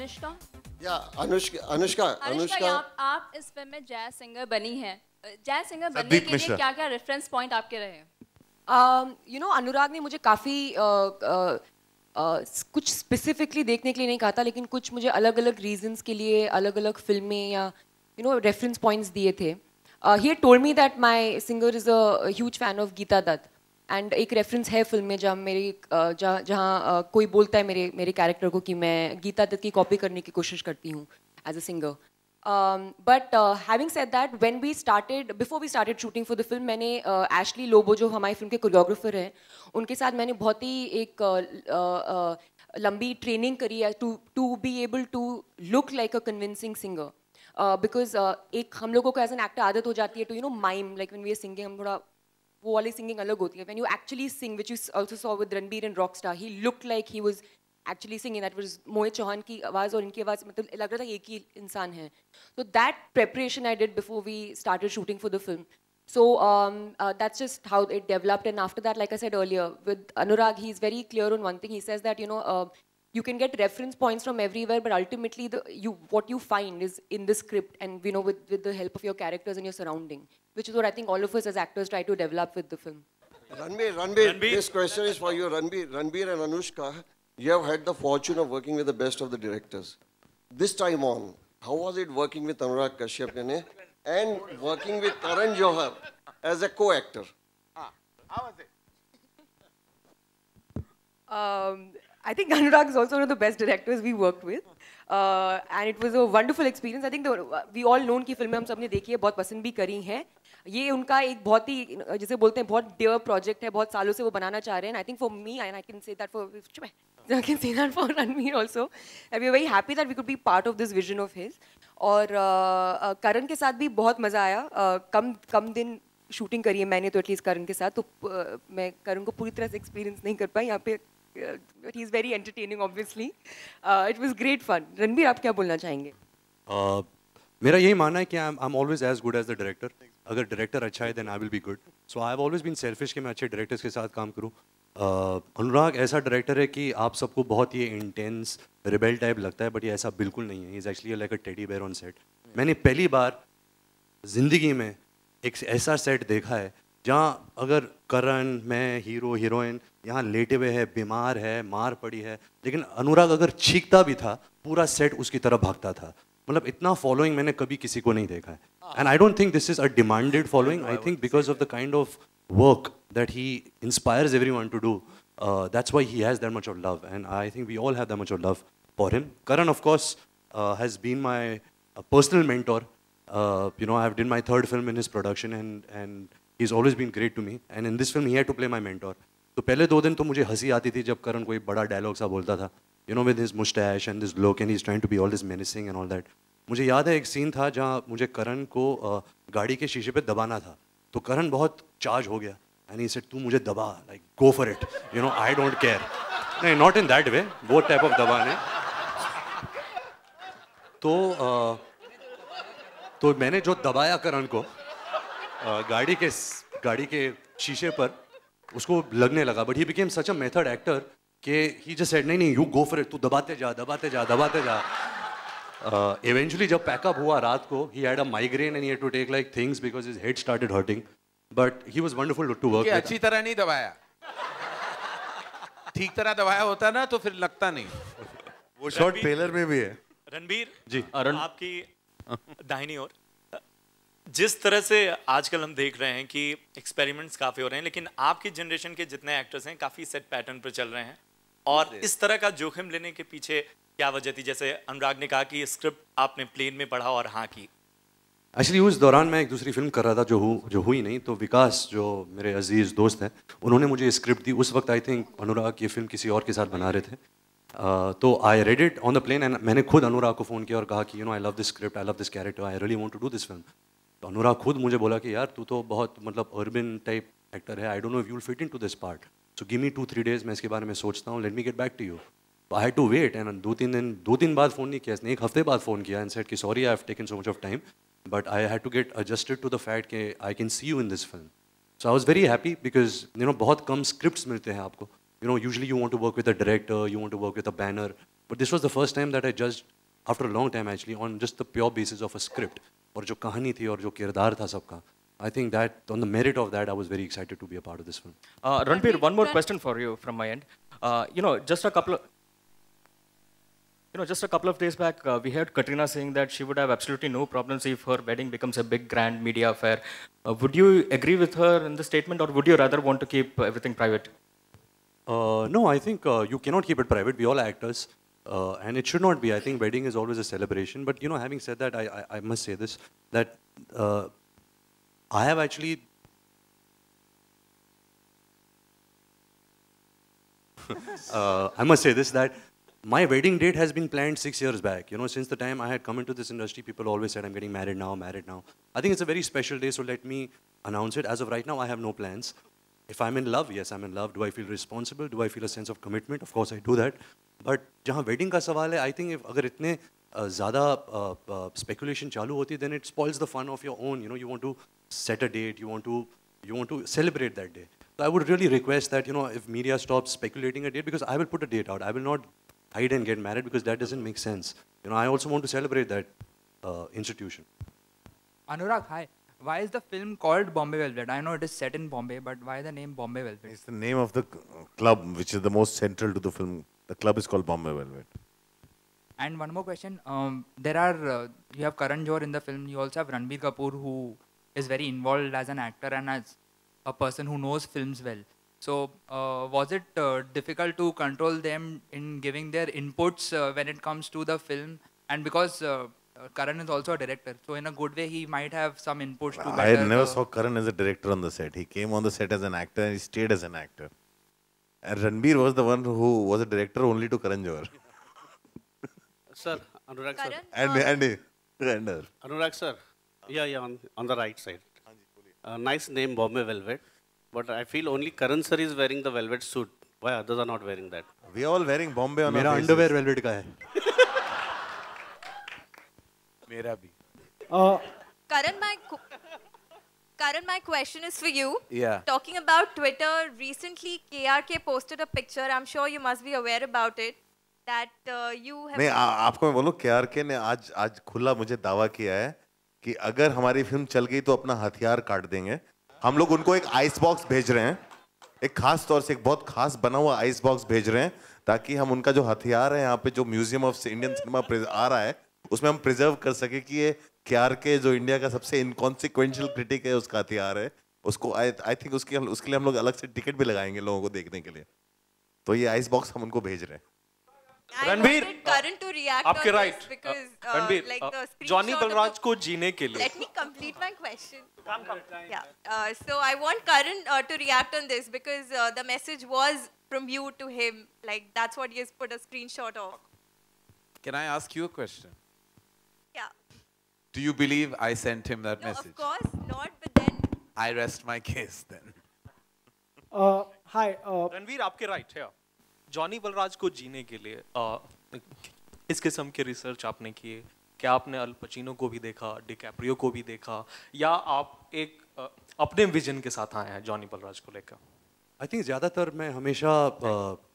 अनुष्का? या अनुष्का अनुष्का, आप इस फिल्म में जैज सिंगर बनी हैं। जैज सिंगर बनने के लिए क्या-क्या रेफरेंस पॉइंट आपके रहे? अनुराग ने मुझे काफ़ी कुछ स्पेसिफिकली देखने के लिए नहीं कहा था, लेकिन कुछ मुझे अलग-अलग रीजंस के लिए अलग-अलग फिल्में या रेफरेंस पॉइंट्स दिए थे. He had told me that my singer is a huge fan of Geeta Dutt, and एक रेफरेंस है फिल्म में जहाँ कोई बोलता है मेरे कैरेक्टर को कि मैं गीता दत्त की कॉपी करने की कोशिश करती हूँ as a singer. But having said that, before we started shooting for the film, मैंने एशली लोबो जो हमारी फिल्म के कोरियोग्राफर हैं, उनके साथ मैंने बहुत ही एक लंबी ट्रेनिंग करी है to be able to look like a convincing singer. Because एक हम लोगों को एज एन एक्टर आदत हो जाती है to mime, like when we are singing हम थोड़ा वो वाली सिंगिंग अलग होती है. When you actually sing, which you also saw with Ranbir and Rockstar, he looked like he was actually singing. That was Mohit Chauhan की आवाज़ और इनकी आवाज़, मतलब लग रहा था एक ही इंसान है. So that preparation I did before we started shooting for the film. So that's just how it developed. And after that, like I said earlier, with Anurag, he's very clear on one thing. He says that you can get reference points from everywhere, but ultimately what you find is in the script and with the help of your characters and your surrounding, which is what I think all of us as actors try to develop with the film. Ranbir, this question is for you. Ranbir and Anushka, you have had the fortune of working with the best of the directors. This time on, how was it working with Anurag Kashyap and working with Karan Johar as a co-actor? How was it? I think Anurag is also one of the best directors we worked with, and it was a wonderful experience. I think we all known कि फिल्में हम सब ने देखी है, बहुत पसंद भी करी हैं. ये उनका एक बहुत ही जिसे बोलते हैं बहुत dear project है, बहुत सालों से वो बनाना चाह रहे हैं. I think for me, and I can say that for Ranbir also, that we are very happy that we could be part of this vision of his. और करण के साथ भी बहुत मज़ा आया. कम दिन शूटिंग करी है मैंने तो एटलीस्ट करण के साथ, तो मैं करण को पूरी तरह से एक्सपीरियंस नहीं कर पाई यहाँ पे. He is very entertaining, obviously. It was great fun. Ranbir, आप क्या बोलना चाहेंगे? मेरा यही मानना है कि I'm always as good as the director. अगर director अच्छा है, then I will be good. So I've always been selfish कि मैं अच्छे directors के साथ काम करूँ. अनुराग ऐसा director है कि आप सबको बहुत ही intense, rebel type लगता है, but ये ऐसा बिल्कुल नहीं है. He is actually like a teddy bear on set. मैंने पहली बार जिंदगी में एक ऐसा set देखा है जहाँ अगर करण, मैं, हीरो, हीरोइन यहाँ लेटे हुए है, बीमार है, मार पड़ी है, लेकिन अनुराग अगर चीखता भी था, पूरा सेट उसकी तरफ भागता था. मतलब इतना फॉलोइंग मैंने कभी किसी को नहीं देखा है. And I don't think this is a demanded following. I think because of the kind of work that he inspires everyone to do, that's why he has that much of love, and I think we all have that much of love for him. Karan, of course, has been my personal mentor. I have did my third film in his production, and he's always been great to me. And in this film, he had to play my mentor. तो पहले 2 दिन तो मुझे हंसी आती थी जब करण कोई बड़ा डायलॉग सा बोलता था, with his mustache and this look, and he's trying to be all this menacing and all that. मुझे याद है एक सीन था जहाँ मुझे करण को गाड़ी के शीशे पे दबाना था, तो करण बहुत चार्ज हो गया, and he said, तू मुझे दबा, like go for it, I don't care. नहीं, not in that way, वो type of दबाने. तो मैंने जो दबाया करण को गाड़ी के शीशे पर, उसको लगने लगा. But he became such a method actor कि ही जस्ट सेड नहीं यू गो फॉर इट, तू दबाते जा. Eventually जब पैकअप हुआ रात को, he had a migraine and he had to take like things because his head started hurting. But he was wonderful to work with. अच्छी तरह नहीं दबाया, ठीक तरह दबाया होता ना तो फिर लगता नहीं. वो शॉट ट्रेलर में भी है. रणबीर जी, आपकी दाहिनी ओर, जिस तरह से आजकल हम देख रहे हैं कि एक्सपेरिमेंट्स काफ़ी हो रहे हैं, लेकिन आपकी जनरेशन के जितने एक्टर्स हैं काफ़ी सेट पैटर्न पर चल रहे हैं, और इस तरह का जोखिम लेने के पीछे क्या वजह थी? जैसे अनुराग ने कहा कि स्क्रिप्ट आपने प्लेन में पढ़ा और हाँ की. एक्चुअली उस दौरान मैं एक दूसरी फिल्म कर रहा था जो हुई नहीं, तो विकास जो मेरे अजीज़ दोस्त हैं, उन्होंने मुझे स्क्रिप्ट दी. उस वक्त आई थिंक अनुराग ये फिल्म किसी और के साथ बना रहे थे. तो I read it on the plane, and मैंने खुद अनुराग को फ़ोन किया और कहा कि I love this script, I love this character, I really want to do this film. तो अनुराग खुद मुझे बोला कि यार तू तो बहुत मतलब अर्बन टाइप एक्टर है, I don't know if you will fit into this part, so give me 2-3 days, मैं इसके बारे में सोचता हूँ, let me get back to you. I had to wait, and 2-3 बाद फ़ोन नहीं किया इसने, 1 हफ्ते बाद फ़ोन किया एंड सेड कि sorry I have taken so much of time, but I had to get adjusted to the fact कि I can see you in this film. So I was very happy because बहुत कम scripts मिलते हैं आपको. Usually you want to work with a director, you want to work with a banner, but this was the first time that I just after a long time actually, on just the pure basis of a script और जो कहानी थी और जो किरदार था सबका. I think that on the merit of that, I was very excited to be a part of this film. Ranbir, one more question for you from my end. Just a couple of days back, we heard Katrina saying that she would have absolutely no problems if her wedding becomes a big grand media affair. Would you agree with her in the statement, or would you rather want to keep everything private? No, I think you cannot keep it private. We all actors, and it should not be. I think wedding is always a celebration. But having said that, I must say this, that I have actually I must say this, that my wedding date has been planned 6 years back. Since the time I had come into this industry, people always said, I'm getting married now, married now. I think it's a very special day, so let me announce it. As of right now, I have no plans. If I'm in love, yes, I'm in love. Do I feel responsible? Do I feel a sense of commitment? Of course, I do that. But जहाँ wedding का सवाल है, I think if अगर इतने ज़्यादा speculation चालू होती, then it spoils the fun of your own. You want to set a date. You want to celebrate that day. So I would really request that if media stops speculating a date, because I will put a date out. I will not hide and get married because that doesn't make sense. I also want to celebrate that institution. Anurag, hi. Why is the film called Bombay Velvet? I know it is set in Bombay, but why the name Bombay Velvet? It's the name of the club, which is the most central to the film. The club is called Bombay Velvet. And one more question. You have Karan Johar in the film. You also have Ranbir Kapoor, who is very involved as an actor and as a person who knows films well. So, was it difficult to control them in giving their inputs when it comes to the film? And because Karan is also a director, so in a good way, he might have some inputs to better. I never saw Karan as a director on the set. He came on the set as an actor and he stayed as an actor. And Ranbir was the one who was a director only to Karan Johar. Sir, Anurag sir. And Anurag sir. Yeah, on the right side. Nice name, Bombay Velvet. But I feel only Karan sir is wearing the velvet suit. Why others are not wearing that? We are all wearing Bombay on मेरा our faces. underwear velvet का है. मेरा भी. Karan, my question is for you. Yeah. Talking about Twitter, recently KRK posted a picture. I'm sure you must be aware about it. That you have. नहीं आपको मैं बोलूं KRK ने आज खुला मुझे दावा किया है कि अगर हमारी फिल्म चल गई तो अपना हथियार काट देंगे. हम लोग उनको एक आइस बॉक्स भेज रहे हैं, एक खास तौर से एक बहुत खास बना हुआ आइस बॉक्स भेज रहे हैं ताकि हम उनका जो हथियार है यहाँ पे जो म्यूजियम ऑफ इंडियन सिनेमा आ रहा है उसमें हम प्रिजर्व कर सके कि ये KRK जो इंडिया का सबसे इनकॉन्सिक्वेंशियल क्रिटिक है उसका हथियार है. उसको आई थिंक उसके लिए हम लोग अलग से टिकट भी लगाएंगे लोगों को देखने के लिए. तो ये आइस बॉक्स हम उनको भेज रहे हैं. Ranbir, Karan to react आपके on right. this because Ranbir, like the Johnny screenshot of Balraj the- को जीने के लिए. Let me complete my question. Yeah. So I want Karan to react on this because the message was from you to him. Like that's what he has put a screenshot of. Can I ask you a question? Yeah. Do you believe I sent him that No, message? of course not. But then. I rest my case then. Hi. Ranveer आपके right है. Johnny Balraj को जीने के लिए इस किस्म के research आपने किए. क्या आपने अल पचिनो को भी देखा, डिकैप्रियो को भी देखा, या आप एक अपने विजन के साथ आए हैं जॉनी बलराज को लेकर? आई थिंक ज़्यादातर मैं हमेशा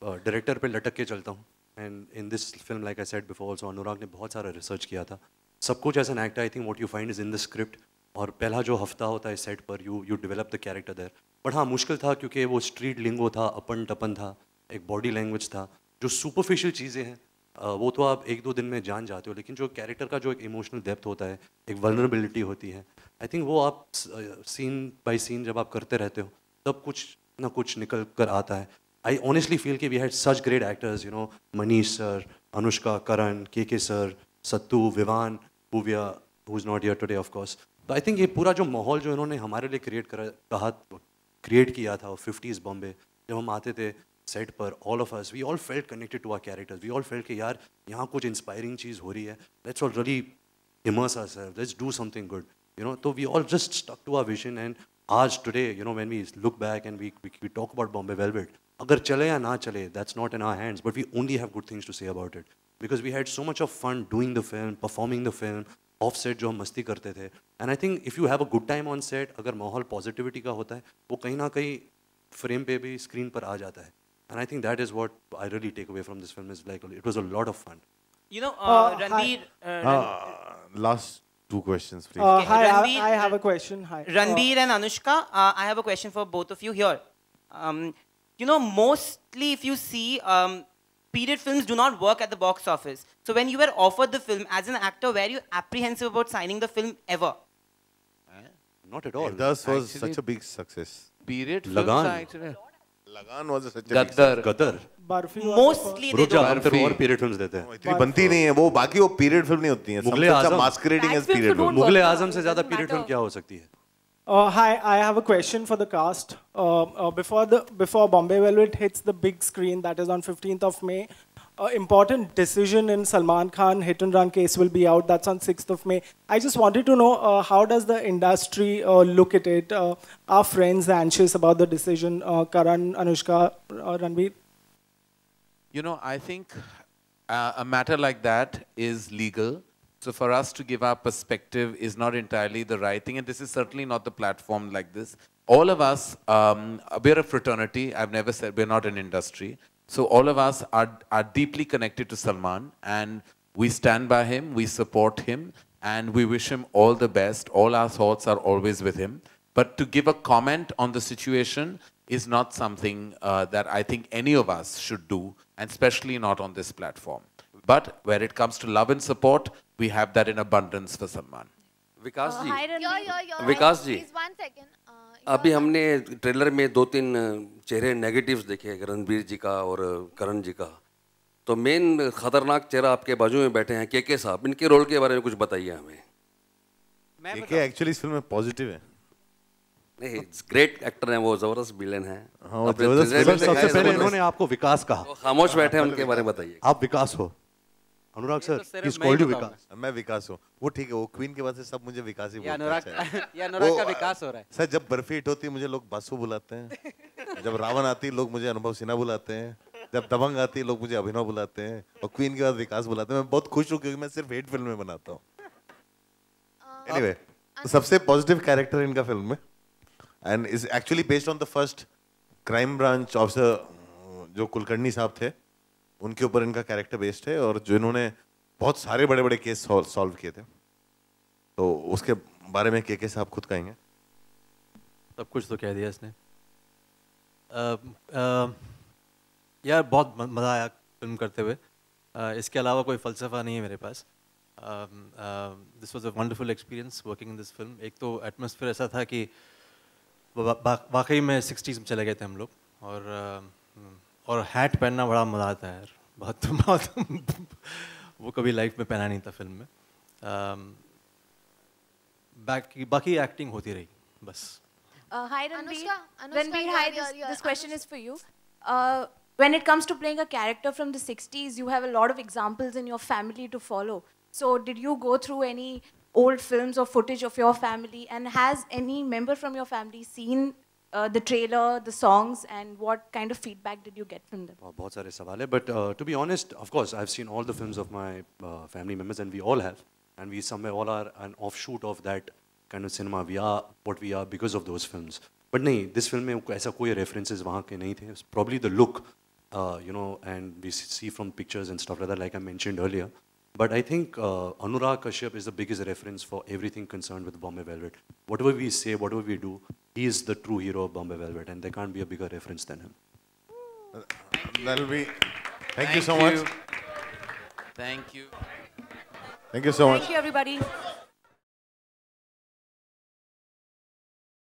डायरेक्टर पे लटक के चलता हूँ. And in this film like I said before also Anurag ने बहुत सारा रिसर्च किया था. सब कुछ as an actor I think what you find is in the script. और पहला जो हफ्ता होता है सेट पर you develop the character there. But हाँ मुश्किल था क्योंकि वो स्ट्रीट लिंगो था, अपन टपन था, एक बॉडी लैंग्वेज था. जो सुपरफिशियल चीज़ें हैं वो तो आप 1-2 दिन में जान जाते हो, लेकिन जो कैरेक्टर का जो एक इमोशनल डेप्थ होता है, एक वल्नरेबिलिटी होती है, आई थिंक वो आप सीन बाय सीन जब आप करते रहते हो तब कुछ ना कुछ निकल कर आता है. आई ऑनेस्टली फील कि we had such great actors, Manish sir, Anushka, Karan, K sir, Sattu, Vivaan, पूविया who is not here today of course. तो आई थिंक ये पूरा जो माहौल जो इन्होंने हमारे लिए क्रिएट किया था 50s बॉम्बे, जब हम आते थे सेट पर, all of us we all felt connected to our characters. We all felt कि यार यहाँ कुछ इंस्पायरिंग चीज़ हो रही है, let's all really immerse ourselves, let's do something good. तो we all just stuck to our vision. And आज today when we look back and we talk about Bombay Velvet, अगर चले या ना चले that's not in our hands, but we only have good things to say about it because we had so much of fun doing the film, performing the film, off set जो हम मस्ती करते थे. And I think if you have a good time on set, अगर माहौल positivity का होता है, वो कहीं ना कहीं फ्रेम पे भी स्क्रीन पर आ जाता है. And I think that is what I really take away from this film is like it was a lot of fun. You know, Ranbir. Last two questions, please. Hi, Ranbir, I have a question. Hi. Ranbir and Anushka, I have a question for both of you here. You know, mostly if you see, period films do not work at the box office. So when you were offered the film as an actor, were you apprehensive about signing the film ever? Not at all. Das was such a big success. Period Lagan. Lagan was such a Gadar. Gadar. Mostly they रुक जा, हम don't. फिर और period films देते हैं. इतनी बनती नहीं है वो, बाकी वो पीरियड फिल्म नहीं होती हैं. मुगले आजम. मास्करेडिंग एज पीरियड फिल्म. मुगले आजम से ज्यादा पीरियड फिल्म क्या हो सकती है? Hi, I have a question for the cast. Before Bombay Velvet hits the big screen, that is on 15th of May, important decision in Salman Khan Hit and Run case will be out. That's on 6th of May. I just wanted to know how does the industry look at it? Are friends anxious about the decision? Karan, Anushka, Ranbir? You know, I think a matter like that is legal. So for us to give our perspective is not entirely the right thing, and this is certainly not the platform like this. All of us, we're a fraternity. I've never said we're not an industry. So all of us are deeply connected to Salman, and we stand by him, we support him, and we wish him all the best. All our thoughts are always with him. But to give a comment on the situation is not something that I think any of us should do, and especially not on this platform. But when it comes to love and support, we have that in abundance for Salman. विकास जी, विकास जी, अभी हमने trailer में 2-3 चेहरे negatives देखे, रणबीर जी का और करण जी का. तो main खतरनाक चेहरा आपके बाजू में बैठे हैं के साहब. इनके रोल के बारे में कुछ बताइए हमें. के एक्चुअली इस फिल्म में पॉजिटिव है. नहीं, ग्रेट एक्टर हैं वो, जबरदस्त विलेन हैं. सबसे पहले इन्होंने आपको विकास कहा. खामोश बैठे हैं, उनके बारे में बताइए. आप विकास हो. अनुराग सर, इस कॉल्ड यू विकास. मैं विकास हूँ. वो ठीक है, वो क्वीन के बाद से सब मुझे विकास ही बोलते हैं. अनुराग का विकास हो रहा है. सर जब बर्फी हिट होती है मुझे लोग बासु बुलाते हैं. जब रावण आती है लोग मुझे अनुभव सिन्हा बुलाते हैं. जब दबंग आती है लोग मुझे अभिनव बुलाते हैं. और क्वीन के बाद विकास बुलाते हैं. मैं बहुत खुश हूँ क्योंकि मैं सिर्फ हिट फिल्म में बनाता हूँ. एनीवे, सबसे पॉजिटिव कैरेक्टर इनका फिल्म में, and is actually based on the first crime branch officer जो कुलकर्णी साहब थे, उनके ऊपर इनका कैरेक्टर बेस्ड है. और जो इन्होंने बहुत सारे बड़े बड़े केस सॉल्व किए थे, तो उसके बारे में के साहब खुद कहेंगे. सब कुछ तो कह दिया इसने. यार बहुत मज़ा आया फिल्म करते हुए. इसके अलावा कोई फ़लसफ़ा नहीं है मेरे पास. This was a wonderful experience working in this film. एक तो एटमॉस्फेयर ऐसा था कि वाकई में 60s में चले गए थे हम लोग. और हैट पहनना बड़ा मज़ा आता है यार. बहुत वो कभी लाइफ में पहना नहीं था फिल्म में. बाकी एक्टिंग होती रही बस. Hi Ranbir. Ranbir, hi. This question is for you. When it comes to playing a character from the 60s, you have a lot of examples in your family to follow. So did you go through any old films or footage of your family, and has any member from your family seen the trailer, the songs, and what kind of feedback did you get from them? बहुत सारे सवाल है, but to be honest, of course, I've seen all the films of my family members, and we all have, and we somewhere all are an offshoot of that kind of cinema. We are what we are because of those films. But नहीं, this film में ऐसा कोई references वहाँ के नहीं थे. It's probably the look, you know, and we see from pictures and stuff like that, like I mentioned earlier. But I think Anurag Kashyap is the biggest reference for everything concerned with Bombay Velvet. Whatever we say, whatever we do, he is the true hero of Bombay Velvet, and there can't be a bigger reference than him. That'll be. Thank you so much. Thank you. Thank you so much. Thank you, everybody.